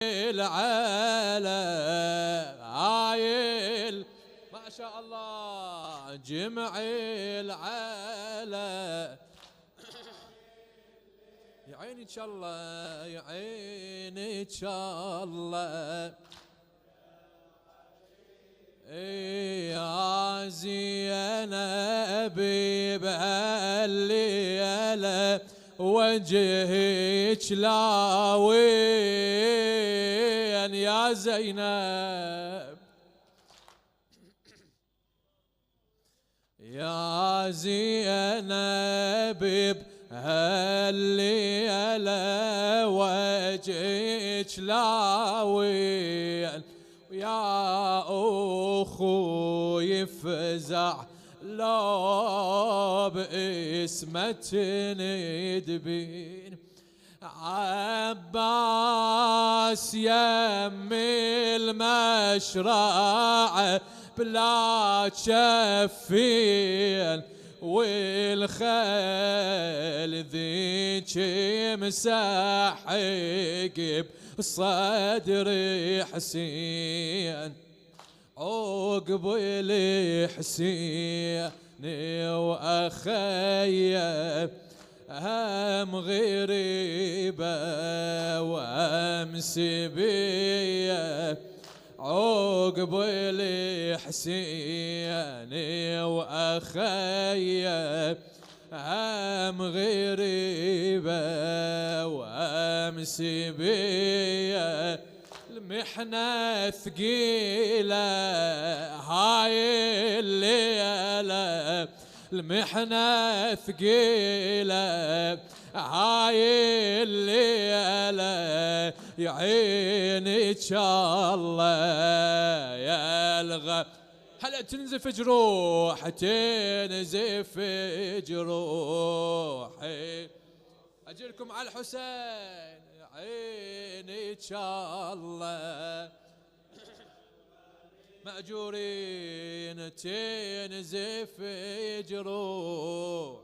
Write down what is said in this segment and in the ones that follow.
العلا عايل ما شاء الله جمع العلا يا عيني ان شاء الله يا عيني ان شاء الله يا زينب بهالليلة وجهك لاوين يا زينب يا زينب بهالليلة وجهك لاوين يا أخوي فزع لو باسمة ندبين عباس يم المشرع بلا شفين والخيل ذيك مسحق صدري حسين عقب الحسين واخي هم غريبه وامس بيه عقب الحسين واخي هم غريبه وامس بيه المحنة ثقيلة هاي الليلة المحنة ثقيلة هاي الليلة يا عيني ان شاء الله يا الغى هلا تنزف جروح تنزف جروحي اجيلكم على الحسين عيني ان شاء الله مأجورين تنزف جروح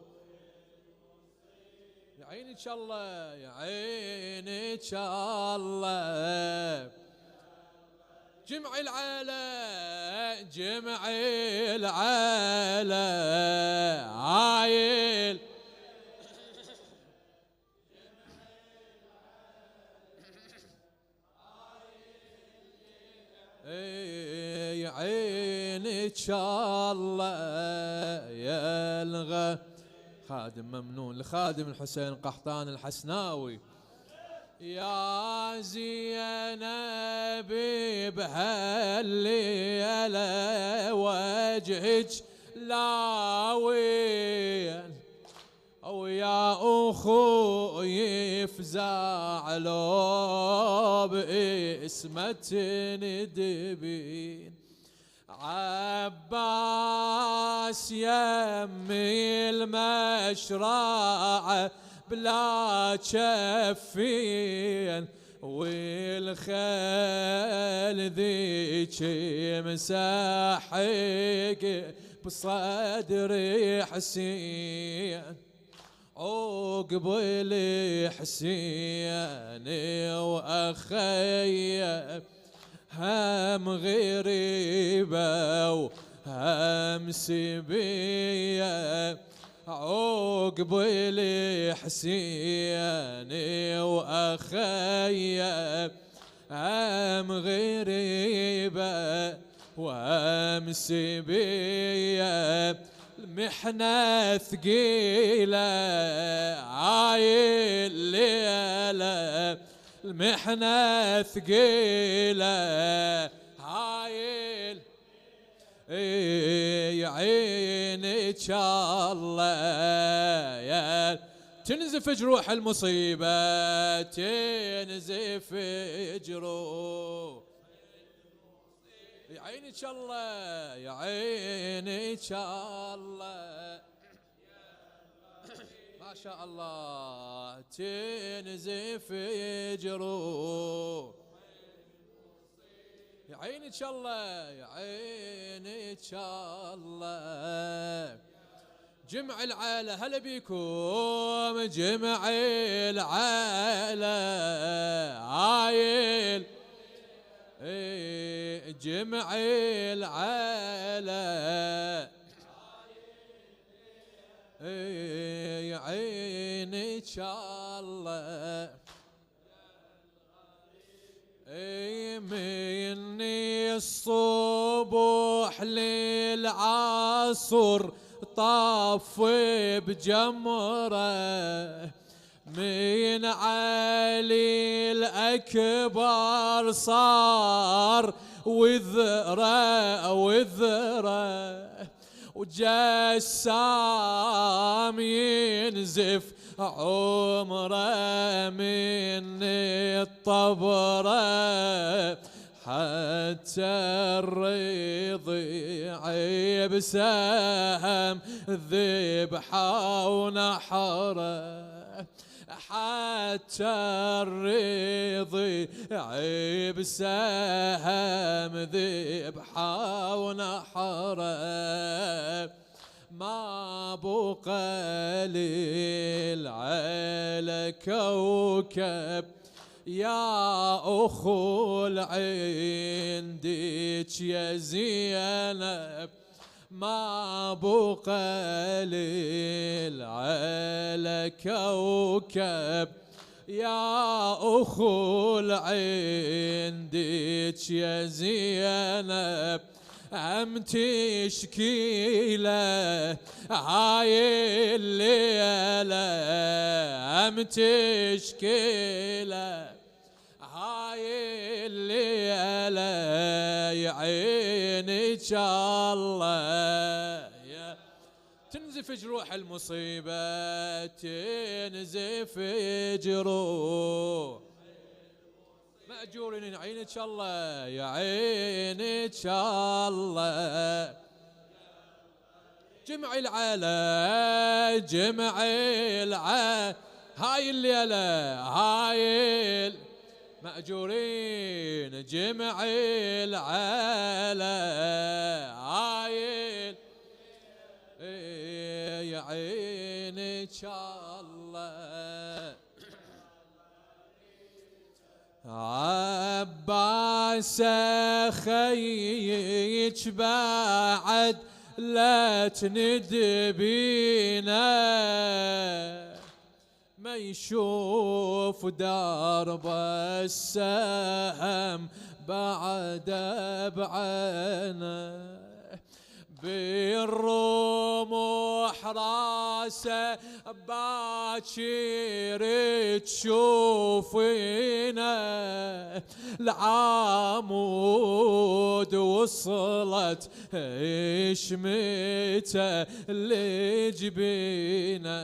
يا عيني ان شاء الله يا عيني ان شاء الله جمع العلا جمع العلا عايل يا عيني ان شاء الله يا الغى خادم ممنون لخادم الحسين قحطان الحسناوي يا زينب بهالليلة وجهك لاوين او يا اخوي فزع لو باسمة ندبين عباس يمي المشرع بلا شفين والخيل ذيك مسحق بصدري حسين عقب الحسين واخي هم غريبه وهم سبيه عقب الحسين واخي هم غريبه وهم سبيه المحنة ثقيلة هاي الليلة المحنة ثقيلة هاي يا عيني ان شاء الله يا تنزف جروح المصيبة تنزف جروح يا عيني ان شاء الله يا عيني ان شاء الله ما شاء الله تنزف جروح يا عيني ان شاء الله يا عيني ان شاء الله جمع العالة هلا بيكم جمع العالة عايل جمع العالة يا عيني ان شاء الله مني الصبح للعصر طاف بجمره من علي الأكبر صار وذره وجسام ينزف عمره من الطبره حتى الرضيع بسهم ذبحه ونحره حتى الرضيع بسهم ذبحه ونحره ما بقى للعيلة كوكب يا أخو العين ديك يا زينب ما بقى للعيلة كوكب يا أخو العين ديك يا زينب أم تشكي له هاي الليلة أم تشكي له هاي الليلة يا عيني الله تنزف جروح المصيبة تنزف جروح مأجورين عينك الله يا عينك الله جمع العلا جمع العلا هاي الليلة هاي مأجورين جمع العلا هاي يا عينك الله عباس خيك بعد لا تندبينا ما يشوف درب السهم بعد بعنا بالرمح راسه باكر تشوفينا العمود وصلت شمته لجبينا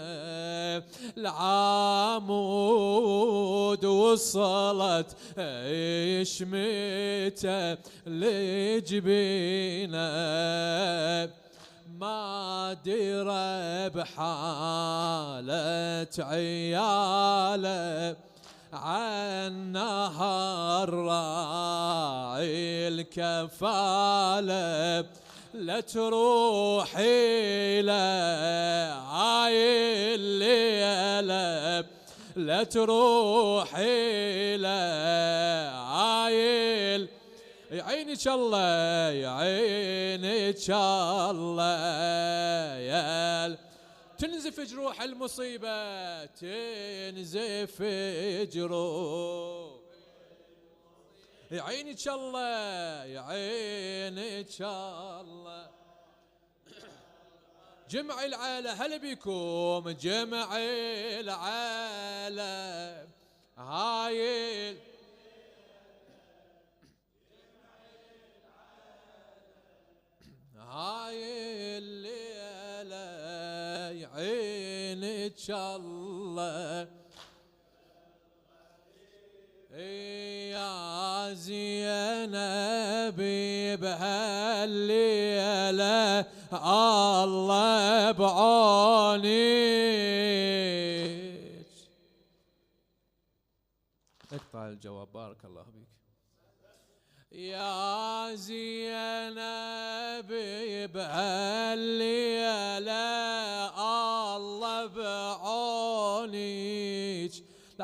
العمود وصلت شمته لجبينا ما درى بحالة عياله عنها الراعي الكفالة لا تروحي له هاي الليلة لا تروحي له هاي يا عينك الله يا عينك الله يا تنزف جروح المصيبة تنزف جروح يا عينك الله يا عينك الله جمع العالة هلا بكم جمع العالة هاي هاي الليلة يا عينك الله يا زينب بهالليلة الله بعونك اقطع الجواب بارك الله بك يا زينب بهالليلة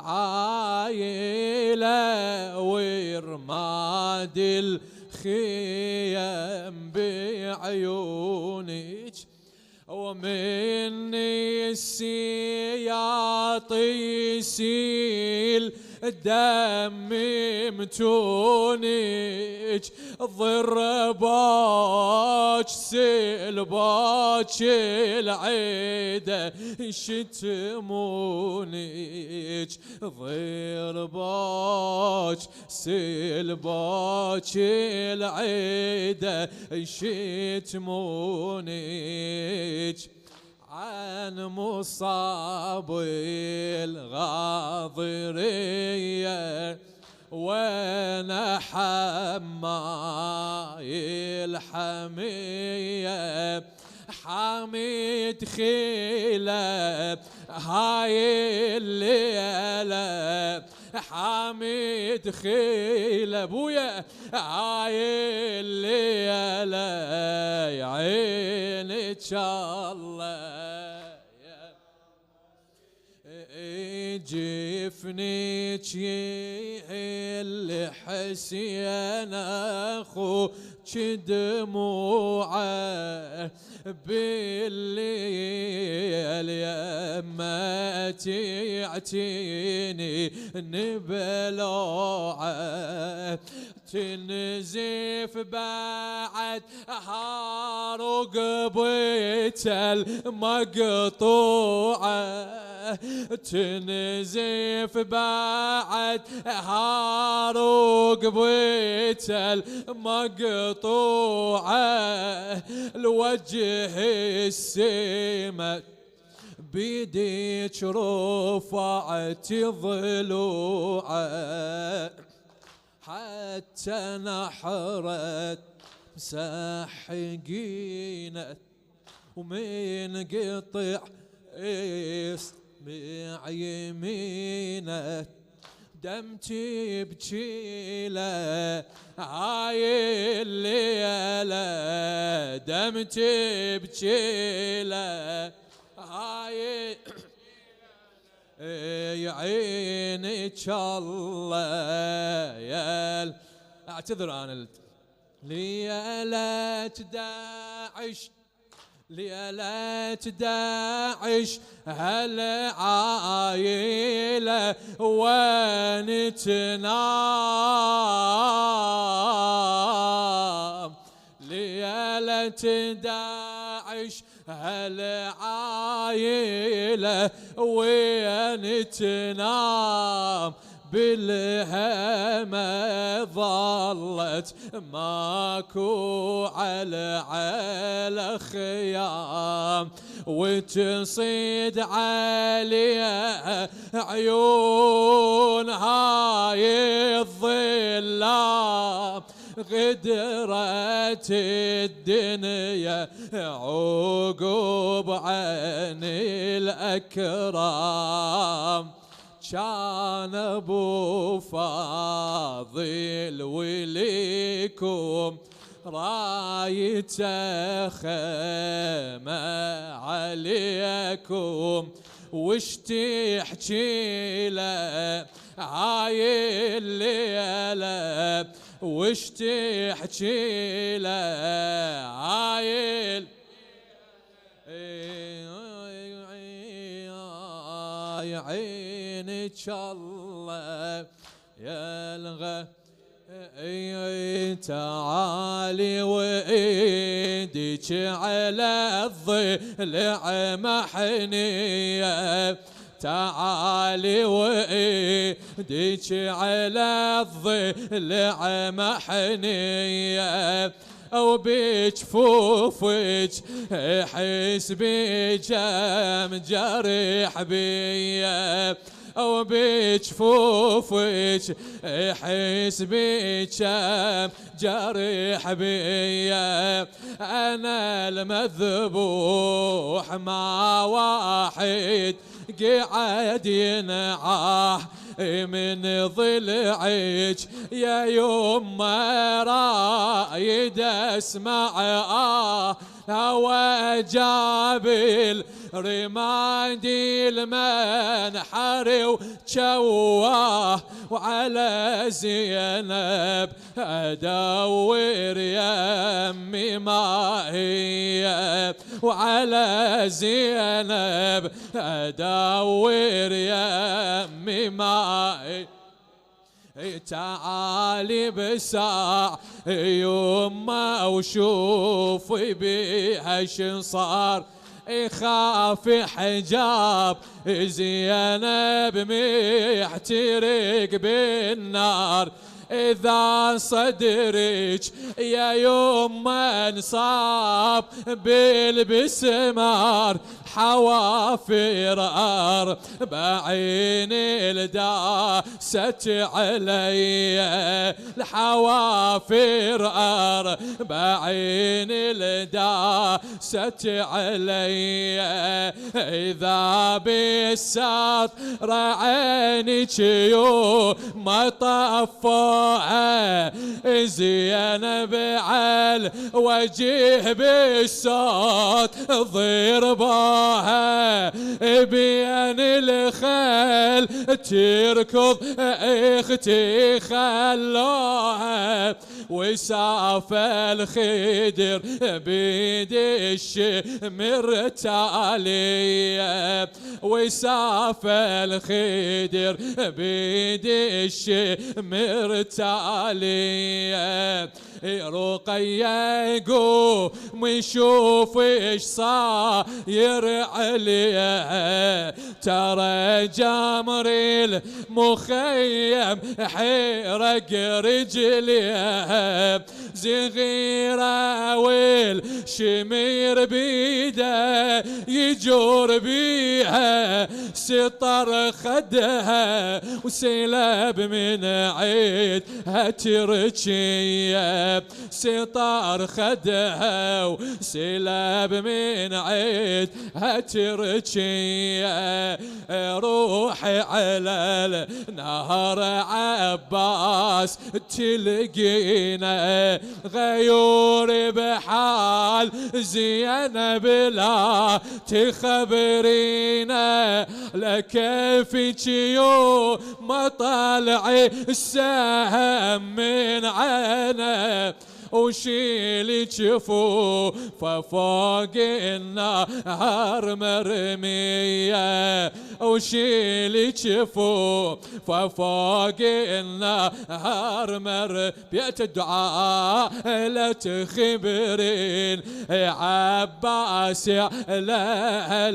عايلة ورماد الخيم بعيونك، ومني السياط يسيل دم متونج، ضرباج سلباج العيدة شتمونج، ضرباج سلباج العيدة شتمونج، عن مصاب الغاضرية وانا حماي الحمية، حميد خيلة هاي الليلة، حميد خيلة بويا هاي الليلة، يا عينك الله جفنك يحل حسين اخوك دموعه بالليل، يما تعتيني نبلوعه، تنزف بعد هاروق بيت المقطوعه، تنزف بعد هاروق بيت المقطوعه، الوجه السمت بيديك رفعت ضلوعه، حتى نحرت مسحقينت، ومن قطع اسمع يمينت، دمتي بجيله هاي الليله، دمتي بجيله هاي يا عينك الله يا اعتذر انا ليلة داعش، ليلة داعش هالعايلة وين تنام، ليلة داعش هالعايلة وين تنام، بالهمة ظلت ماكو على خيام، وتصيد عليها عيون هاي الظلام، غدرت الدنيا عقوب عن الأكرام، كان ابو فاضل وليكم رايته خيمه عليكم، وش تحكي له هاي الليله، وش تحكي له هاي يا عينك الله يا الغى، تعالي وايدك على الضلع محنيه، تعالي وايدك على الضلع محنيه، او بجفوفك حس بجام جريح بيا، او بجفوفك حس بجام جريح بيا، انا المذبوح مع واحد قاعد ينعاه من ضلعك، يا يما رايد اسمع هوى جاب رمادي المنحر وجواه، وعلى زينب أدور يمي ما هي، وعلى زينب أدور يمي ما هي. تعالي بساع يما وشوفي بيها شن صار، يخاف حجاب زينب محترق بالنار. إذا صدرك يا يما انصاب بالبسمار، حوافر بعين الداست علي، الحوافر بعين الداست علي. إذا بالسطر عينك يوم طفوها، زينب على وجه بالصوت ضربها، بين الخيل تركض اختي خلوها. وساف الخدر بيد الشمر تالية، وساف الخدر بيد الشمر تالية. رقية قوم شوف ايش صاير عليها، ترى جمر المخيم حرق رجليها. زغيرة والشمير بيده يجور بيها، سطر خدها وسلاب من عيدها تركية. سطر خدها وسلاب من عيدها تركية. روحي على النهر عباس تلقينا، غيور بحال زينب لا تخبرينا. لكيفك يوم طلعي السهم من عينه، وشيلي جفوفه فوق النهر مرمية، وشيلي جفوفه فوق النهر بيت الدعاء لا تخبرين عباس لا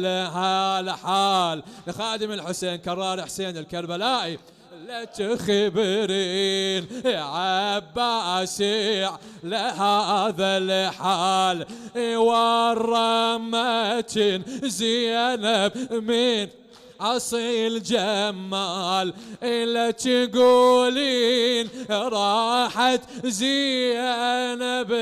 الحال. لخادم الحسين كرار حسين الكربلائي لا تخبرين عباس لهذا الحال. ورمت زينب من أصيل جمال، لا تقولين راحت زينب،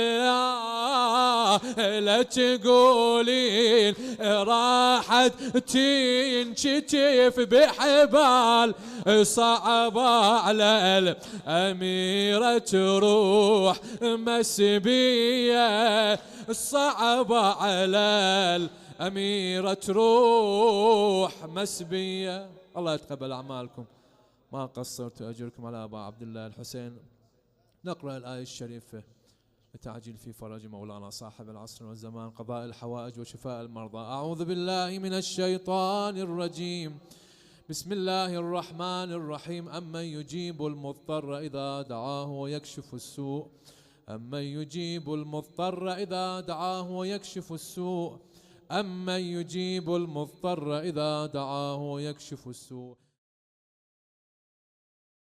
لا تقولين راحت تنشتف بحبال. صعب على الأميرة تروح مسبية، صعب على الأميرة تروح مسبية. الله يتقبل أعمالكم، ما قصرت أجركم على أبا عبد الله الحسين. نقرأ الآية الشريفة لتعجيل في فرج مولانا صاحب العصر والزمان، قضاء الحوائج وشفاء المرضى. أعوذ بالله من الشيطان الرجيم، بسم الله الرحمن الرحيم. أمن يجيب المضطر إذا دعاه ويكشف السوء، أمن يجيب المضطر إذا دعاه ويكشف السوء، أمن يجيب المضطر إذا دعاه ويكشف السوء.